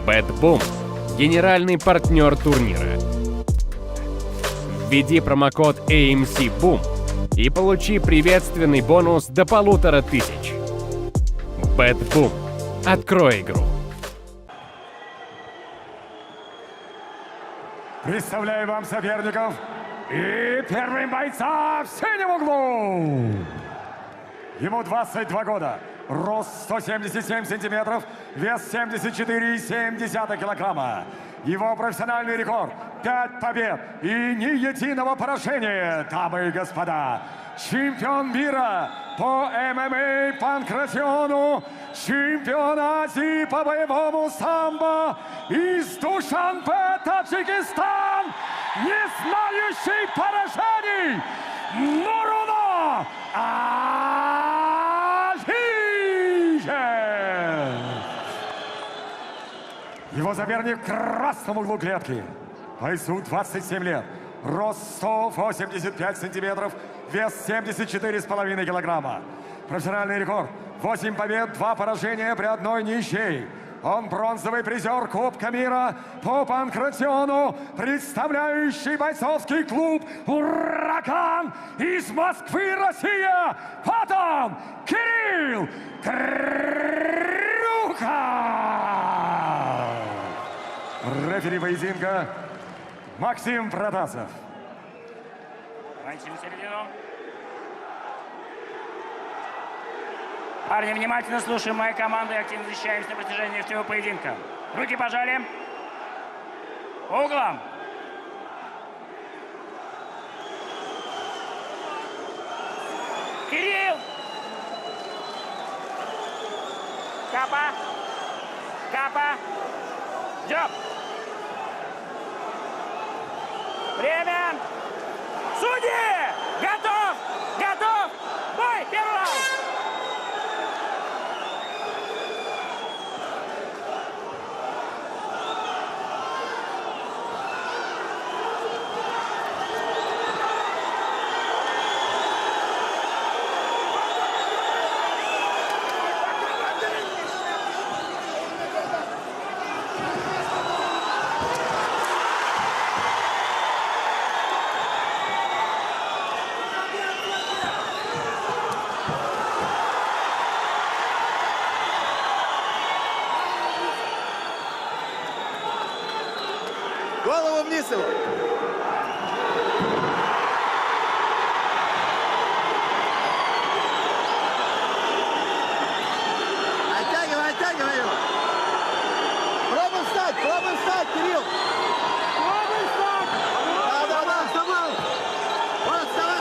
Бэтбум – генеральный партнер турнира. Введи промокод AMC-BOOM и получи приветственный бонус до 1500. Бэтбум. Открой игру. Представляю вам соперников и первым бойца в синем углу. Ему 22 года, рост 177 сантиметров, вес 74,7 килограмма. Его профессиональный рекорд – 5 побед и ни единого поражения, дамы и господа. Чемпион мира по ММА Панкратиону, чемпион Азии по боевому самбо из Душанбе, Таджикистан, не знающий поражений, Нуруно Алиев! Его соперник в красном углу клетки. Бойцу 27 лет. Рост 185 сантиметров, вес 74,5 килограмма. Профессиональный рекорд – 8 побед, 2 поражения при одной ничьей. Он бронзовый призер Кубка мира по панкратиону, представляющий бойцовский клуб «Ураган» из Москвы, Россия. Вот он, Кирилл Крюков! Рефери поединка Максим Протасов. Кончим середину. Парни, внимательно слушаем мою команду и активно защищаемся на протяжении всего поединка. Руки пожали. По углам. Кирилл! Капа! Капа! Джоб! Время! Судьи! Готов! Готов! Бой! Первый раунд! Голову вниз его! Оттягивай его! Пробуй встать, Кирилл! Пробуй встать! Да, вставай! Вот, вставай!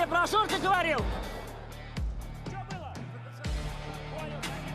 тебе про шорты говорил? Что было? Понял, спасибо.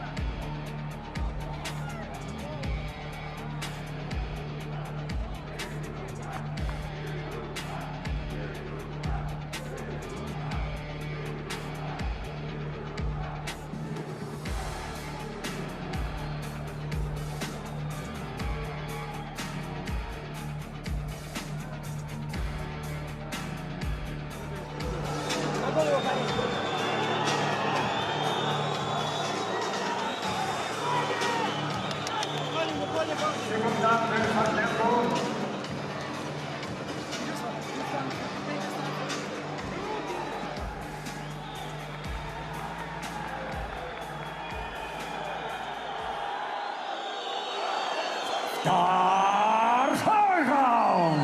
Второй раунд.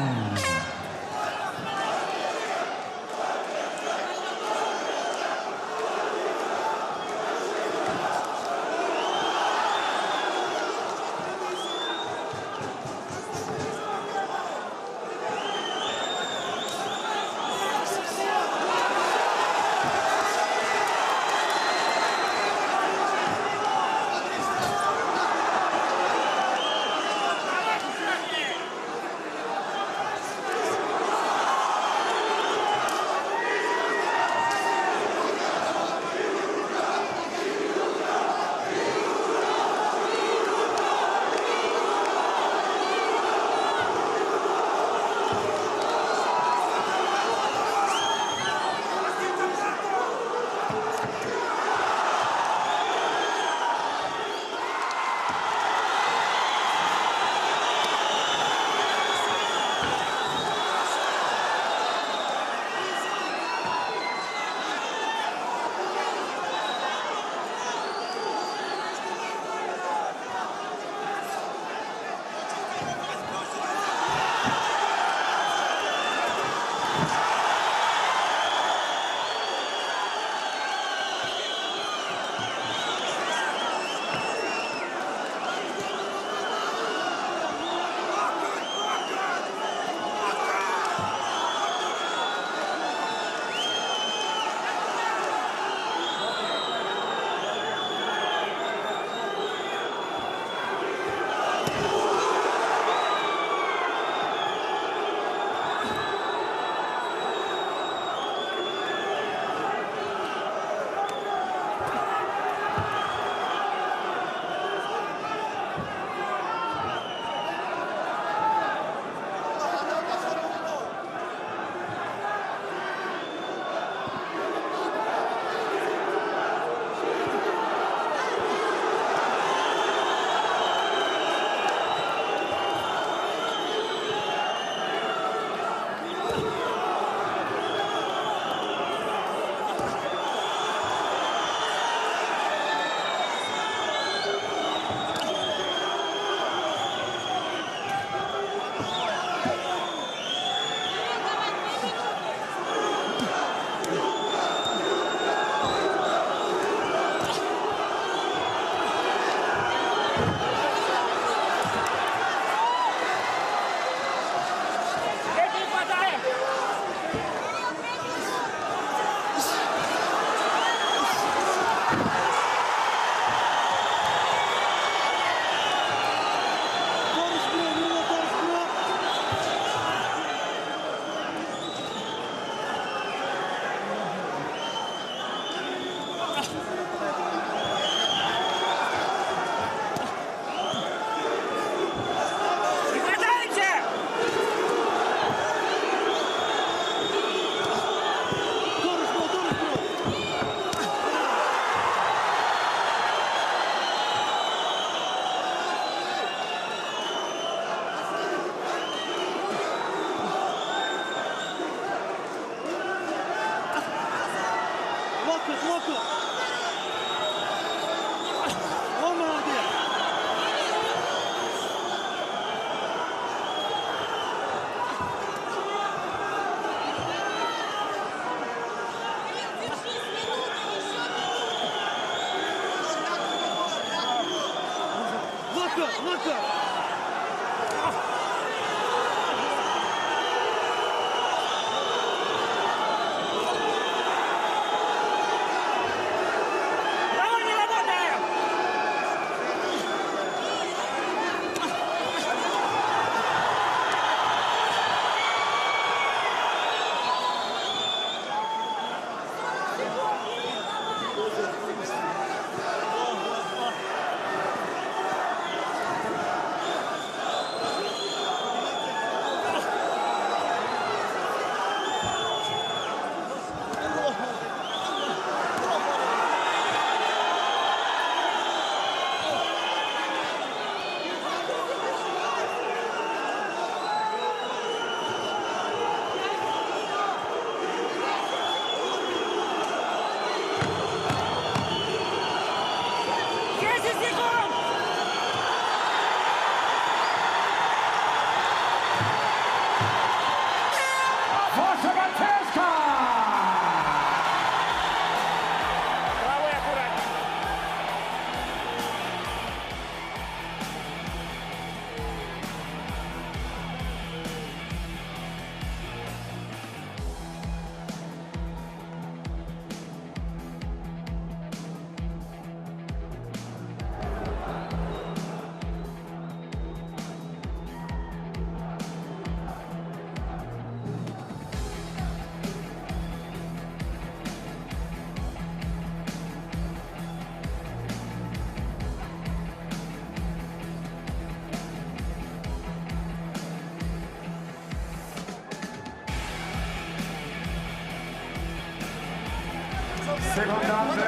секунданты.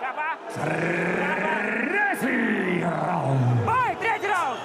Капа. Третий раунд. Бой, третий раунд.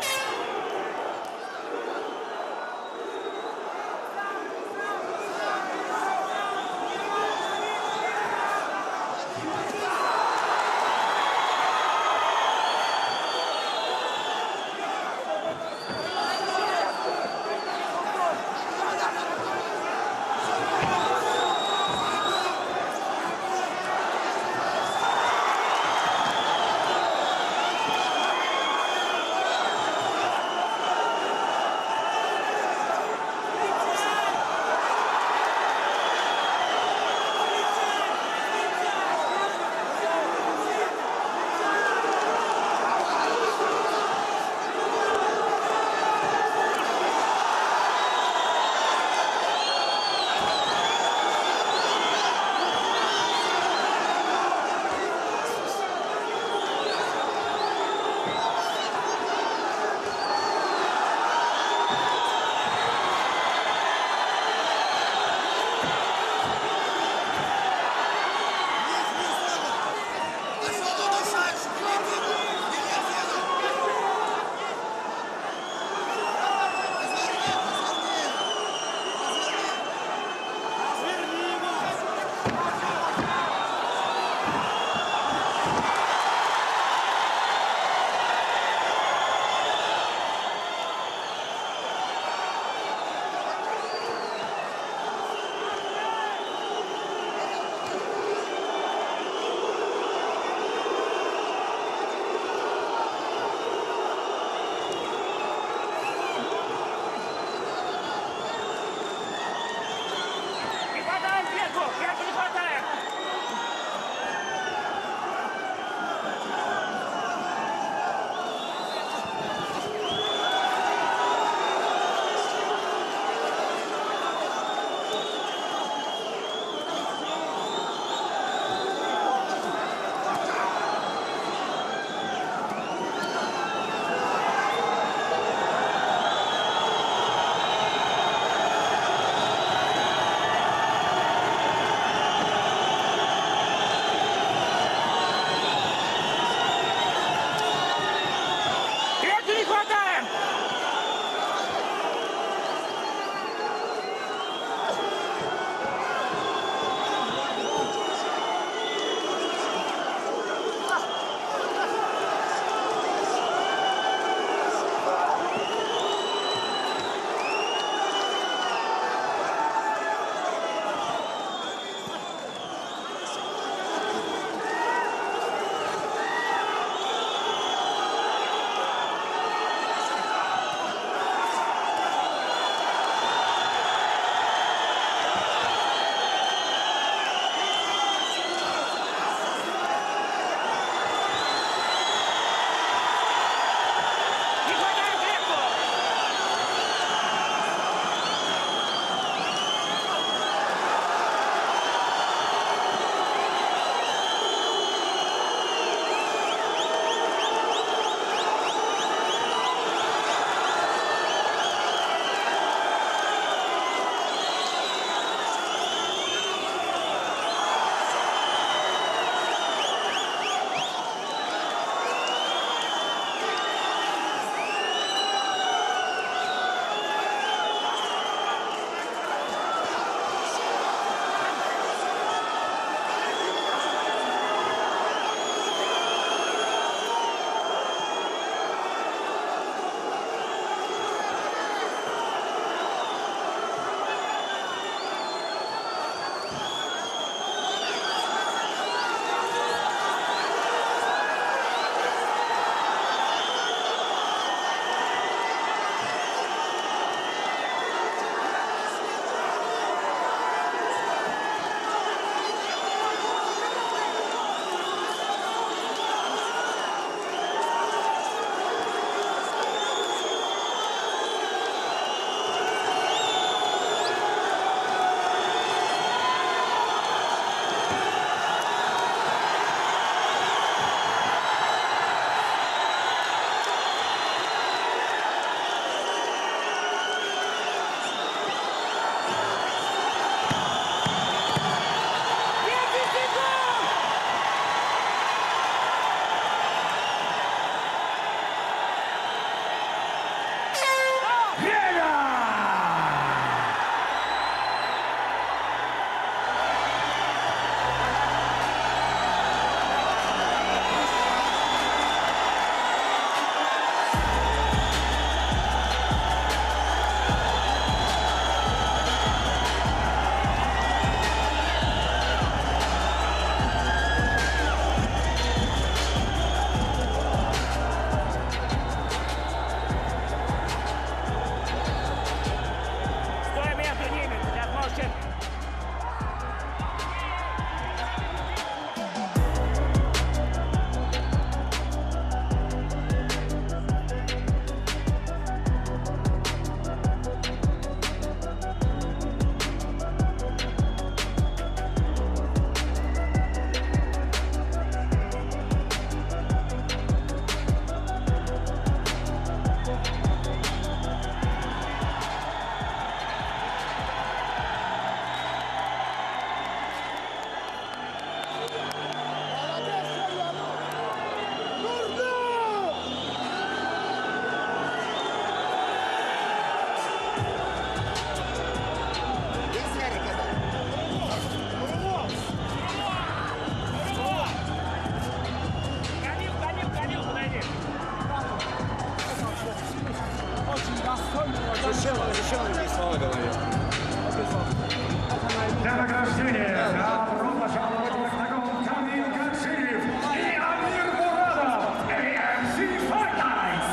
Для награждения добро пожаловать в октагон Камил Гаджиев и Амир Мурадов, AMC Fight Night.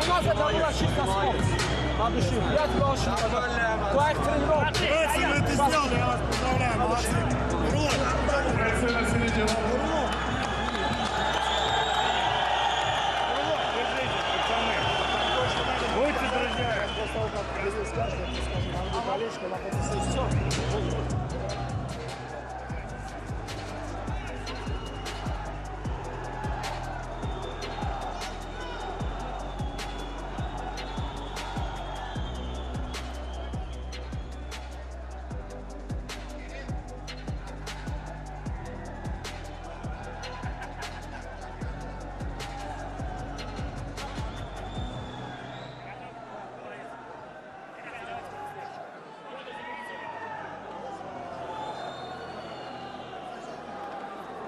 У нас это было чисто спорт. От души. Я тебя очень поздравляю. Твоих тренировок. Вы это сделали, я вас поздравляю, молодцы. Будьте друзья.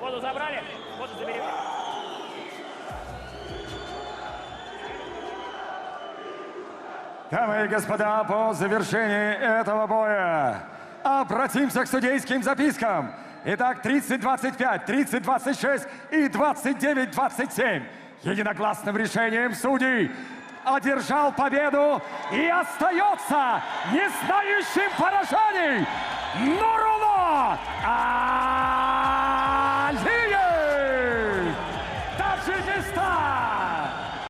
Воду забрали? Воду забери. Дамы и господа, по завершении этого боя обратимся к судейским запискам. Итак, 30-25, 30-26 и 29-27. Единогласным решением судей одержал победу и остается не знающим поражений Нурулло